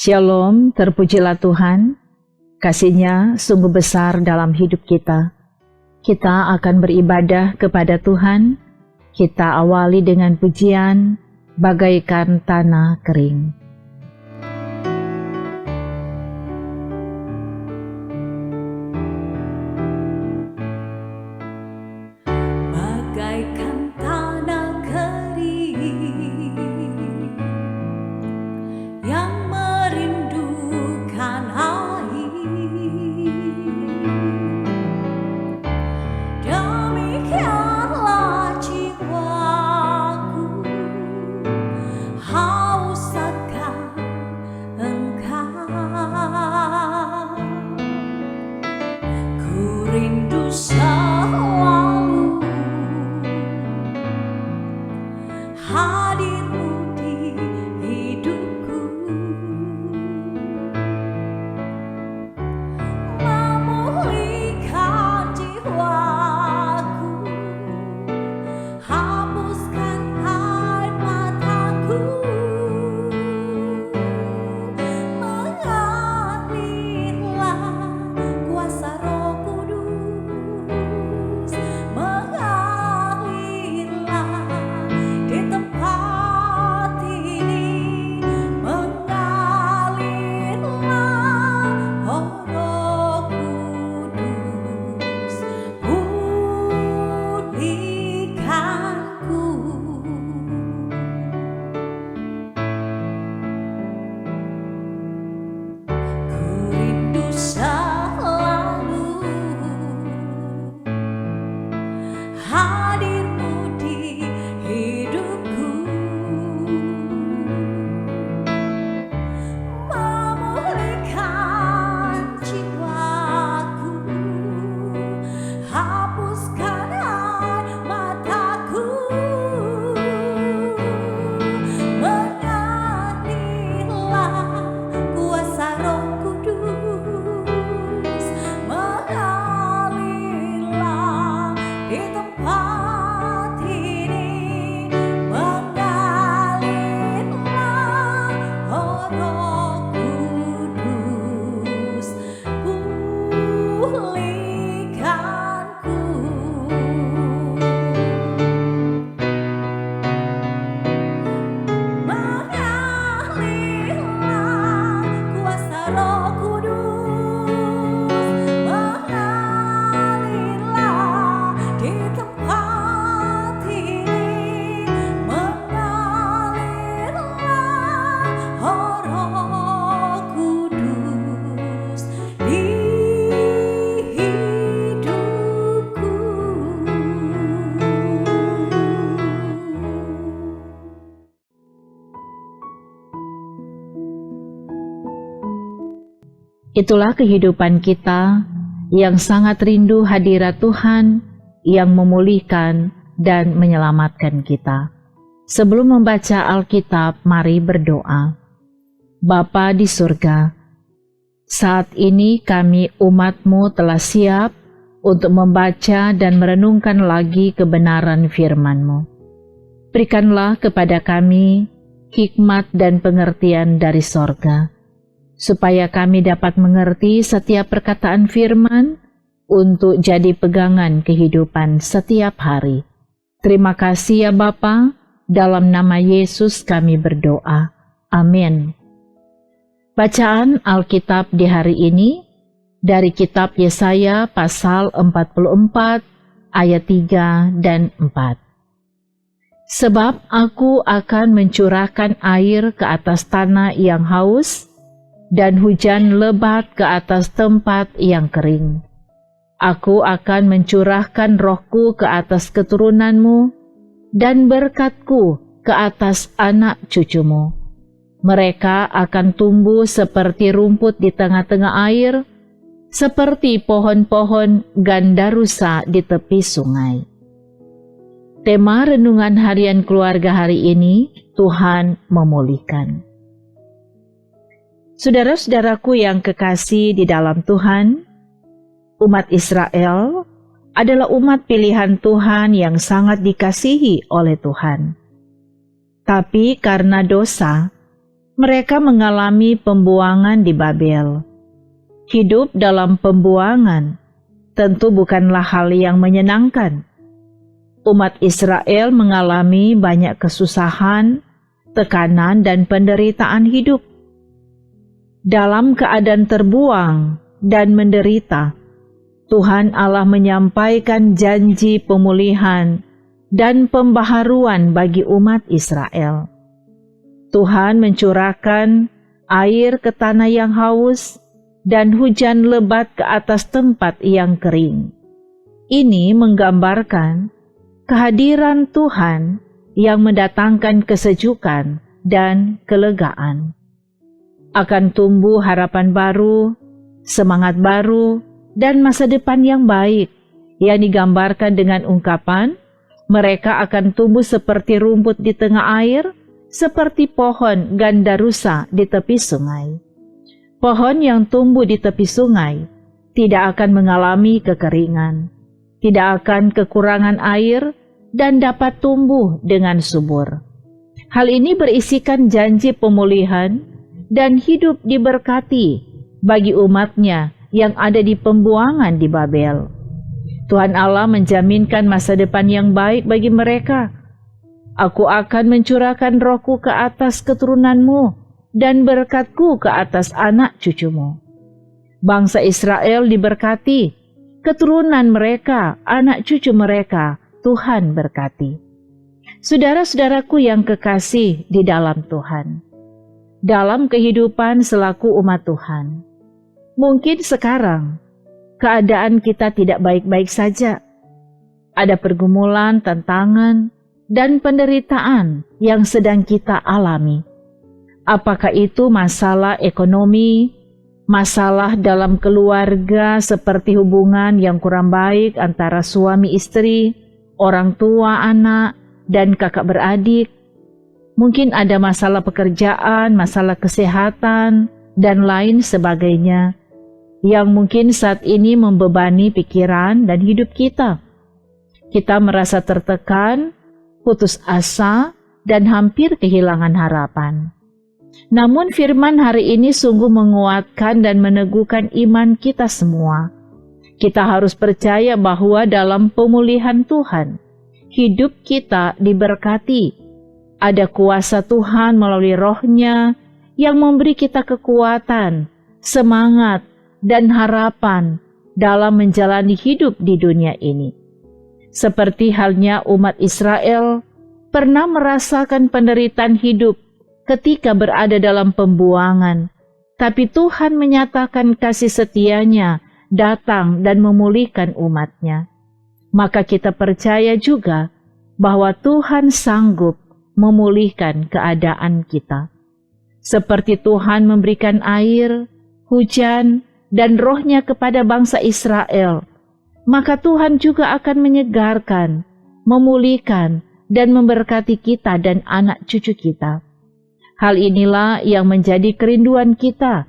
Shalom, terpujilah Tuhan. Kasih-Nya sungguh besar dalam hidup kita. Kita akan beribadah kepada Tuhan. Kita awali dengan pujian, bagaikan tanah kering. Bagaikan tanah kering yang merindukan air, demikianlah jiwaku haus akan Engkau. Ku rindu selalu hadir-Mu di hidupku, memulihkan jiwaku, hapuskan air mataku, mengalirlah kuasa Roh Kudus, mengalirlah di tempat ini, mengalirlah, oh Roh Kudus, pulihkanku. Ku rindu selalu hadir-Mu di hidupku, memulihkan jiwaku, hapuskan air mataku, mengalirlah kuasa Roh Kudus, mengalirlah di tempat ini, mengalirlah, oh Roh Kudus, pulihkanku. Mengalirlah kuasa Roh Kudus, mengalirlah di tempat ini, mengalirlah, oh Roh Kudus di hidupku. Itulah kehidupan kita yang sangat rindu hadirat Tuhan yang memulihkan dan menyelamatkan kita. Sebelum membaca Alkitab, mari berdoa. Bapa di surga, saat ini kami umat-Mu telah siap untuk membaca dan merenungkan lagi kebenaran firman-Mu. Berikanlah kepada kami hikmat dan pengertian dari sorga, supaya kami dapat mengerti setiap perkataan firman untuk jadi pegangan kehidupan setiap hari. Terima kasih ya Bapa, dalam nama Yesus kami berdoa. Amin. Bacaan Alkitab di hari ini dari kitab Yesaya pasal 44 ayat 3 dan 4. Sebab aku akan mencurahkan air ke atas tanah yang haus, dan hujan lebat ke atas tempat yang kering. Aku akan mencurahkan rohku ke atas keturunanmu, dan berkatku ke atas anak cucumu. Mereka akan tumbuh seperti rumput di tengah-tengah air, seperti pohon-pohon gandarusa di tepi sungai. Tema renungan harian keluarga hari ini, Tuhan memulihkan. Saudara-saudaraku yang kekasih di dalam Tuhan, umat Israel adalah umat pilihan Tuhan yang sangat dikasihi oleh Tuhan. Tapi karena dosa, Mereka mengalami pembuangan di Babel. Hidup dalam pembuangan tentu bukanlah hal yang menyenangkan. Umat Israel mengalami banyak kesusahan, tekanan, dan penderitaan hidup. Dalam keadaan terbuang dan menderita, Tuhan Allah menyampaikan janji pemulihan dan pembaharuan bagi umat Israel. Tuhan mencurahkan air ke tanah yang haus dan hujan lebat ke atas tempat yang kering. Ini menggambarkan kehadiran Tuhan yang mendatangkan kesejukan dan kelegaan. Akan tumbuh harapan baru, semangat baru, dan masa depan yang baik yang digambarkan dengan ungkapan, mereka akan tumbuh seperti rumput di tengah air, seperti pohon gandarusa di tepi sungai. Pohon yang tumbuh di tepi sungai tidak akan mengalami kekeringan, tidak akan kekurangan air, dan dapat tumbuh dengan subur. Hal ini berisikan janji pemulihan dan hidup diberkati bagi umatnya yang ada di pembuangan di Babel. Tuhan Allah menjaminkan masa depan yang baik bagi mereka. Aku akan mencurahkan rohku ke atas keturunanmu dan berkatku ke atas anak cucumu. Bangsa Israel diberkati, keturunan mereka, anak cucu mereka, Tuhan berkati. Saudara-saudaraku yang kekasih di dalam Tuhan, dalam kehidupan selaku umat Tuhan, mungkin sekarang keadaan kita tidak baik-baik saja. Ada pergumulan, tantangan, dan penderitaan yang sedang kita alami. Apakah itu masalah ekonomi, masalah dalam keluarga seperti hubungan yang kurang baik antara suami istri, orang tua anak, dan kakak beradik. Mungkin ada masalah pekerjaan, masalah kesehatan, dan lain sebagainya yang mungkin saat ini membebani pikiran dan hidup kita. Kita merasa tertekan, putus asa, dan hampir kehilangan harapan. Namun firman hari ini sungguh menguatkan dan meneguhkan iman kita semua. Kita harus percaya bahwa dalam pemulihan Tuhan, hidup kita diberkati. Ada kuasa Tuhan melalui Roh-Nya yang memberi kita kekuatan, semangat, dan harapan dalam menjalani hidup di dunia ini. Seperti halnya umat Israel pernah merasakan penderitaan hidup ketika berada dalam pembuangan, tapi Tuhan menyatakan kasih setia-Nya datang dan memulihkan umat-Nya. Maka kita percaya juga bahwa Tuhan sanggup memulihkan keadaan kita. Seperti Tuhan memberikan air, hujan, dan Roh-Nya kepada bangsa Israel, maka Tuhan juga akan menyegarkan, memulihkan, dan memberkati kita dan anak cucu kita. Hal inilah yang menjadi kerinduan kita,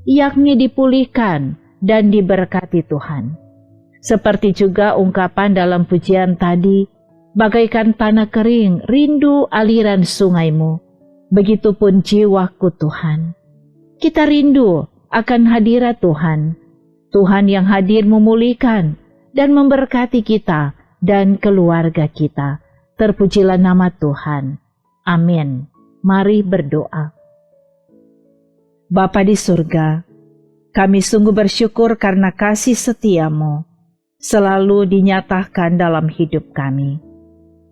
yakni dipulihkan dan diberkati Tuhan. Seperti juga ungkapan dalam pujian tadi, bagaikan tanah kering, rindu aliran sungai-Mu. Begitupun jiwaku Tuhan. Kita rindu akan hadirat Tuhan. Tuhan yang hadir memulihkan dan memberkati kita dan keluarga kita. Terpujilah nama Tuhan. Amin. Mari berdoa. Bapa di surga, kami sungguh bersyukur karena kasih setia-Mu selalu dinyatakan dalam hidup kami.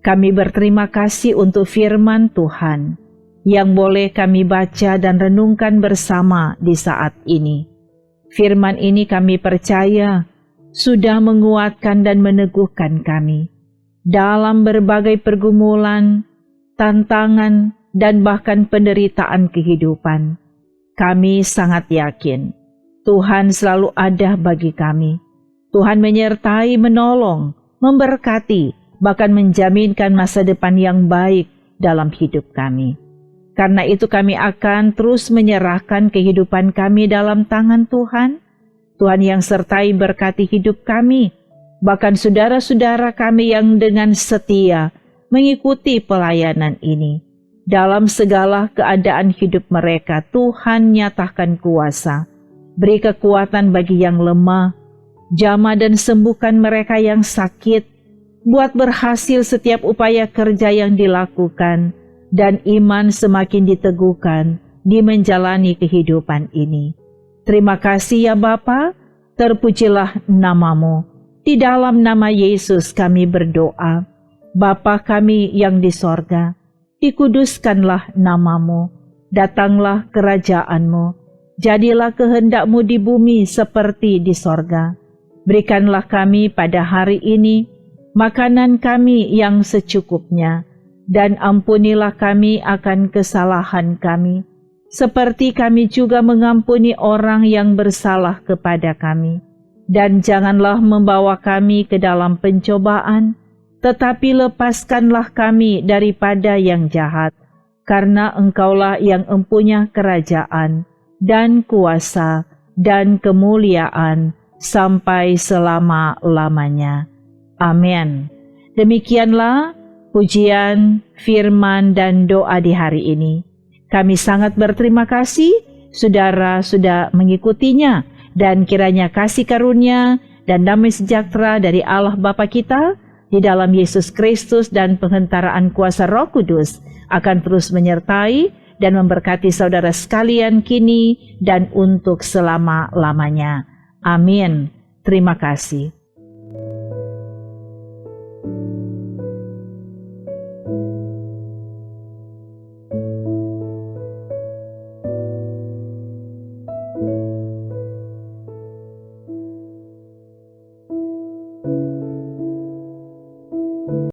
Kami berterima kasih untuk firman Tuhan yang boleh kami baca dan renungkan bersama di saat ini. Firman ini kami percaya sudah menguatkan dan meneguhkan kami dalam berbagai pergumulan, tantangan, dan bahkan penderitaan kehidupan. Kami sangat yakin Tuhan selalu ada bagi kami. Tuhan menyertai, menolong, memberkati, bahkan menjaminkan masa depan yang baik dalam hidup kami. Karena itu kami akan terus menyerahkan kehidupan kami dalam tangan Tuhan. Tuhan yang sertai berkati hidup kami, bahkan saudara-saudara kami yang dengan setia mengikuti pelayanan ini. Dalam segala keadaan hidup mereka, Tuhan nyatakan kuasa. Beri kekuatan bagi yang lemah, jamah dan sembuhkan mereka yang sakit. Buat berhasil setiap upaya kerja yang dilakukan, dan iman semakin diteguhkan di menjalani kehidupan ini. Terima kasih ya Bapa, terpujilah namamu. Di dalam nama Yesus kami berdoa. Bapa kami yang di sorga, dikuduskanlah namamu, datanglah kerajaanmu, jadilah kehendakmu di bumi seperti di sorga. Berikanlah kami pada hari ini makanan kami yang secukupnya, dan ampunilah kami akan kesalahan kami, seperti kami juga mengampuni orang yang bersalah kepada kami. Dan janganlah membawa kami ke dalam pencobaan, tetapi lepaskanlah kami daripada yang jahat, karena Engkaulah yang empunya kerajaan, dan kuasa, dan kemuliaan, sampai selama-lamanya. Amin. Demikianlah pujian, firman, dan doa di hari ini. Kami sangat berterima kasih, saudara sudah mengikutinya, dan kiranya kasih karunia dan damai sejahtera dari Allah Bapa kita, di dalam Yesus Kristus dan penghentaraan kuasa Roh Kudus akan terus menyertai dan memberkati saudara sekalian kini dan untuk selama-lamanya. Amin. Terima kasih.